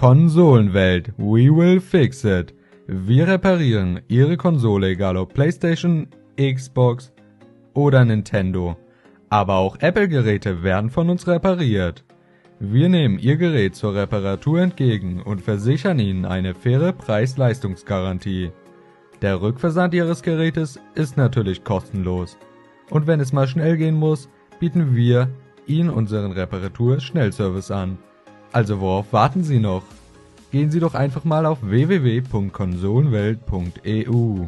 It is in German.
Konsolenwelt, we will fix it. Wir reparieren Ihre Konsole, egal ob PlayStation, Xbox oder Nintendo. Aber auch Apple-Geräte werden von uns repariert. Wir nehmen Ihr Gerät zur Reparatur entgegen und versichern Ihnen eine faire Preis-Leistungsgarantie. Der Rückversand Ihres Gerätes ist natürlich kostenlos. Und wenn es mal schnell gehen muss, bieten wir Ihnen unseren Reparatur-Schnellservice an. Also worauf warten Sie noch? Gehen Sie doch einfach mal auf www.konsolenwelt.eu.